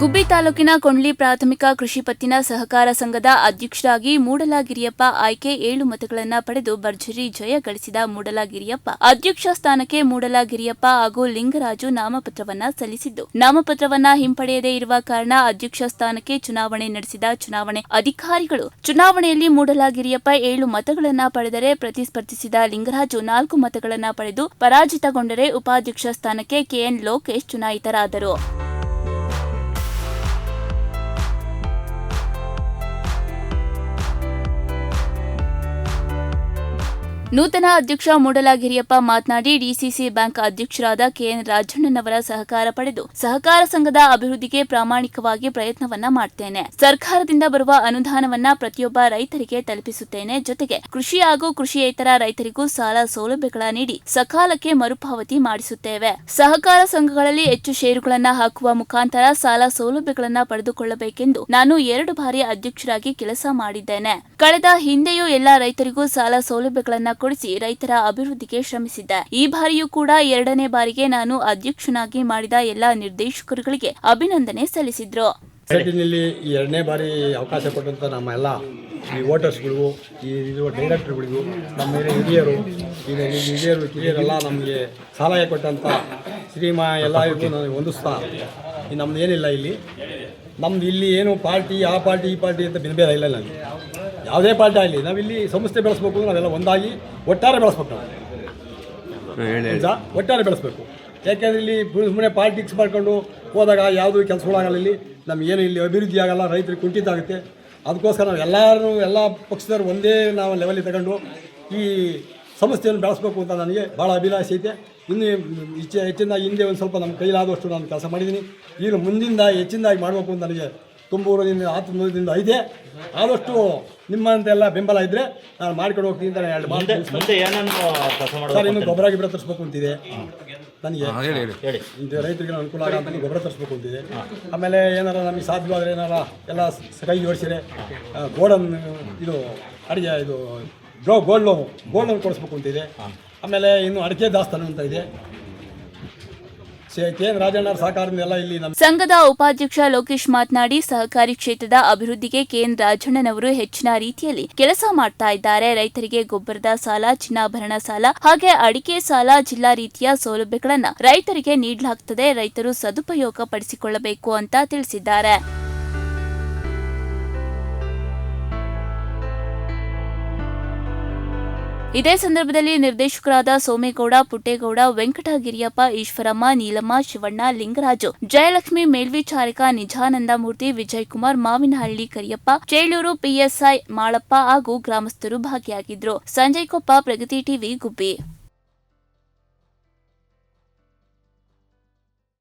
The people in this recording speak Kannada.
ಗುಬ್ಬಿ ತಾಲೂಕಿನ ಕೊಂಡ್ಲಿ ಪ್ರಾಥಮಿಕ ಕೃಷಿ ಪತ್ತಿನ ಸಹಕಾರ ಸಂಘದ ಅಧ್ಯಕ್ಷರಾಗಿ ಮೂಡಲಗಿರಿಯಪ್ಪ ಆಯ್ಕೆ 7 ಮತಗಳನ್ನು ಪಡೆದು ಭರ್ಜರಿ ಜಯ ಗಳಿಸಿದ ಮೂಡಲಗಿರಿಯಪ್ಪ ಅಧ್ಯಕ್ಷ ಸ್ಥಾನಕ್ಕೆ ಮೂಡಲಗಿರಿಯಪ್ಪ ಹಾಗೂ ಲಿಂಗರಾಜು ನಾಮಪತ್ರವನ್ನ ಸಲ್ಲಿಸಿದ್ದು, ನಾಮಪತ್ರವನ್ನ ಹಿಂಪಡೆಯದೇ ಇರುವ ಕಾರಣ ಅಧ್ಯಕ್ಷ ಸ್ಥಾನಕ್ಕೆ ಚುನಾವಣೆ ನಡೆಸಿದ ಚುನಾವಣೆ ಅಧಿಕಾರಿಗಳು ಚುನಾವಣೆಯಲ್ಲಿ ಮೂಡಲಗಿರಿಯಪ್ಪ 7 ಮತಗಳನ್ನು ಪಡೆದರೆ ಪ್ರತಿಸ್ಪರ್ಧಿಸಿದ ಲಿಂಗರಾಜು 4 ಮತಗಳನ್ನು ಪಡೆದು ಪರಾಜಿತಗೊಂಡರೆ ಉಪಾಧ್ಯಕ್ಷ ಸ್ಥಾನಕ್ಕೆ ಕೆಎನ್ ಲೋಕೇಶ್ ಚುನಾಯಿತರಾದರು. ನೂತನ ಅಧ್ಯಕ್ಷ ಮೂಡಲಗಿರಿಯಪ್ಪ ಮಾತನಾಡಿ, ಡಿಸಿಸಿ ಬ್ಯಾಂಕ್ ಅಧ್ಯಕ್ಷರಾದ ಕೆಎನ್ ರಾಜಣ್ಣನವರ ಸಹಕಾರ ಪಡೆದು ಸಹಕಾರ ಸಂಘದ ಅಭಿವೃದ್ಧಿಗೆ ಪ್ರಾಮಾಣಿಕವಾಗಿ ಪ್ರಯತ್ನವನ್ನ ಮಾಡುತ್ತೇನೆ. ಸರ್ಕಾರದಿಂದ ಬರುವ ಅನುದಾನವನ್ನ ಪ್ರತಿಯೊಬ್ಬ ರೈತರಿಗೆ ತಲುಪಿಸುತ್ತೇನೆ. ಜೊತೆಗೆ ಕೃಷಿ ಹಾಗೂ ಕೃಷಿಯೇತರ ರೈತರಿಗೂ ಸಾಲ ಸೌಲಭ್ಯಗಳ ನೀಡಿ ಸಕಾಲಕ್ಕೆ ಮರುಪಾವತಿ ಮಾಡಿಸುತ್ತೇವೆ. ಸಹಕಾರ ಸಂಘಗಳಲ್ಲಿ ಹೆಚ್ಚು ಷೇರುಗಳನ್ನ ಹಾಕುವ ಮುಖಾಂತರ ಸಾಲ ಸೌಲಭ್ಯಗಳನ್ನ ಪಡೆದುಕೊಳ್ಳಬೇಕೆಂದು ನಾನು 2 ಬಾರಿ ಅಧ್ಯಕ್ಷರಾಗಿ ಕೆಲಸ ಮಾಡಿದ್ದೇನೆ. ಕಳೆದ ಹಿಂದೆಯೂ ಎಲ್ಲಾ ರೈತರಿಗೂ ಸಾಲ ಸೌಲಭ್ಯಗಳನ್ನ ಕೊಡಿಸಿ ರೈತರ ಅಭಿವೃದ್ಧಿಗೆ ಶ್ರಮಿಸಿದ್ದೆ. ಈ ಬಾರಿಯೂ ಕೂಡ 2ನೇ ಬಾರಿಗೆ ನಾನು ಅಧ್ಯಕ್ಷನಾಗಿ ಮಾಡಿದ ಎಲ್ಲಾ ನಿರ್ದೇಶಕರುಗಳಿಗೆ ಅಭಿನಂದನೆ ಸಲ್ಲಿಸಿದ್ರು. ಸೊಸೈಟಿನಲ್ಲಿ 2ನೇ ಬಾರಿ ಅವಕಾಶ ಕೊಟ್ಟಂತ ನಮ್ಮ ಎಲ್ಲ ಈ ವೋಟರ್ಸ್ಗಳಿಗೂ, ಈ ಡೈರೆಕ್ಟರ್ಗಳಿಗೂ, ನಮ್ಮ ಹಿರಿಯರೆಲ್ಲ ನಮಗೆ ಸಲಹೆ ಕೊಟ್ಟಂಥ ಎಲ್ಲರಿಗೂ ನಾನು ಹೊಂದಿಸ್ತಾ, ನಮ್ದು ಏನಿಲ್ಲ ನಮ್ದು ಇಲ್ಲಿ ಏನು ಪಾರ್ಟಿ ಆ ಪಾರ್ಟಿ ಈ ಪಾರ್ಟಿ ಅಂತ ಬೇರೆ ಇಲ್ಲ. ನನಗೆ ಯಾವುದೇ ಪಾರ್ಟಿ ಆಗಲಿ, ನಾವಿಲ್ಲಿ ಸಂಸ್ಥೆ ಬೆಳೆಸ್ಬೇಕು, ನಾವೆಲ್ಲ ಒಂದಾಗಿ ಒಟ್ಟಾರೆ ಬೆಳೆಸ್ಬೇಕು. ನಾವು ಒಟ್ಟಾರೆ ಬೆಳೆಸ್ಬೇಕು. ಯಾಕೆಂದರೆ ಇಲ್ಲಿ ಸುಮ್ಮನೆ ಪಾಲಿಟಿಕ್ಸ್ ಮಾಡ್ಕೊಂಡು ಹೋದಾಗ ಯಾವುದೂ ಕೆಲಸಗಳಾಗಲ್ಲ. ಇಲ್ಲಿ ನಮಗೇನು ಇಲ್ಲಿ ಅಭಿವೃದ್ಧಿ ಆಗಲ್ಲ, ರೈತರಿಗೆ ಕುಂಠಿತ ಆಗುತ್ತೆ. ಅದಕ್ಕೋಸ್ಕರ ನಾವು ಎಲ್ಲ ಪಕ್ಷದವರು ಒಂದೇ ನಾವು ಲೆವೆಲಿಗೆ ತಗೊಂಡು ಈ ಸಂಸ್ಥೆಯನ್ನು ಬೆಳೆಸ್ಬೇಕು ಅಂತ ನನಗೆ ಭಾಳ ಅಭಿಲಾಷೆ ಐತೆ. ಇನ್ನೂ ಹೆಚ್ಚಿನದಾಗಿ ಹಿಂದೆ ಒಂದು ಸ್ವಲ್ಪ ನಮ್ಮ ಕೈಲಾದಷ್ಟು ನಾನು ಕೆಲಸ ಮಾಡಿದ್ದೀನಿ. ಈಗ ಮುಂದಿಂದ ಹೆಚ್ಚಿನದಾಗಿ ಮಾಡಬೇಕು ಅಂತ ನನಗೆ ತುಂಬೂರದಿಂದ ಆತ್ಮದಿಂದ ಐತೆ. ಆದಷ್ಟು ನಿಮ್ಮಂತೆಲ್ಲ ಬೆಂಬಲ ಇದ್ದರೆ ನಾನು ಮಾಡ್ಕೊಂಡು ಹೋಗ್ತೀನಿ ಅಂತ ಸರ್. ಇನ್ನು ಗೊಬ್ಬರ ತರಿಸ್ಬೇಕು ಅಂತಿದೆ ನನಗೆ, ರೈತರಿಗೆ ಅನುಕೂಲ ಆಗಂತ ಗೊಬ್ಬರ ತರಿಸ್ಬೇಕು ಅಂತಿದೆ. ಆಮೇಲೆ ಏನಾರ ನಮಗೆ ಸಾಧ್ಯವಾದರೆ ಏನಾರ ಎಲ್ಲ ಕೈ ಜೋಡಿಸಿದರೆ ಗೋಡನ್ ಇದು ಅಡುಗೆ ಇದು ಗೋಲ್ಡ್ ಲೋನ್ ಕೊಡಿಸ್ಬೇಕು ಅಂತಿದೆ. ಆಮೇಲೆ ಇನ್ನು ಅಡಿಕೆ ದಾಸ್ತಾನು ಅಂತ ಇದೆ. ಕೆಎನ್ ರಾಜಣ್ಣರ ಸಹಕಾರದಿಂದ ಇಲ್ಲಿ ಸಂಘದ ಉಪಾಧ್ಯಕ್ಷ ಲೋಕೇಶ್ ಮಾತನಾಡಿ, ಸಹಕಾರಿ ಕ್ಷೇತ್ರದ ಅಭಿವೃದ್ಧಿಗೆ ಕೆಎನ್ ರಾಜಣ್ಣನವರು ಹೆಚ್ಚಿನ ರೀತಿಯಲ್ಲಿ ಕೆಲಸ ಮಾಡ್ತಾ ಇದ್ದಾರೆ. ರೈತರಿಗೆ ಗೊಬ್ಬರದ ಸಾಲ, ಚಿನ್ನಾಭರಣ ಸಾಲ ಹಾಗೆ ಅಡಿಕೆ ಸಾಲ, ಜಿಲ್ಲಾ ರೀತಿಯ ಸೌಲಭ್ಯಗಳನ್ನು ರೈತರಿಗೆ ನೀಡಲಾಗುತ್ತದೆ. ರೈತರು ಸದುಪಯೋಗ ಪಡಿಸಿಕೊಳ್ಳಬೇಕು ಅಂತ ತಿಳಿಸಿದ್ದಾರೆ. ಇದೇ ಸಂದರ್ಭದಲ್ಲಿ ನಿರ್ದೇಶಕರಾದ ಸೋಮೇಗೌಡ, ಪುಟ್ಟೇಗೌಡ, ವೆಂಕಟಗಿರಿಯಪ್ಪ, ಈಶ್ವರಮ್ಮ, ನೀಲಮ್ಮ, ಶಿವಣ್ಣ, ಲಿಂಗರಾಜು, ಜಯಲಕ್ಷ್ಮಿ, ಮೇಲ್ವಿಚಾರಕ ನಿಜಾನಂದಮೂರ್ತಿ, ವಿಜಯಕುಮಾರ್, ಮಾವಿನಹಳ್ಳಿ ಕರಿಯಪ್ಪ, ಚೇಳೂರು ಪಿಎಸ್ಐ ಮಾಳಪ್ಪ ಹಾಗೂ ಗ್ರಾಮಸ್ಥರು ಭಾಗಿಯಾಗಿದ್ದರು. ಸಂಜಯ್ ಕೊಪ್ಪ, ಪ್ರಗತಿ ಟಿವಿ, ಗುಬ್ಬಿ.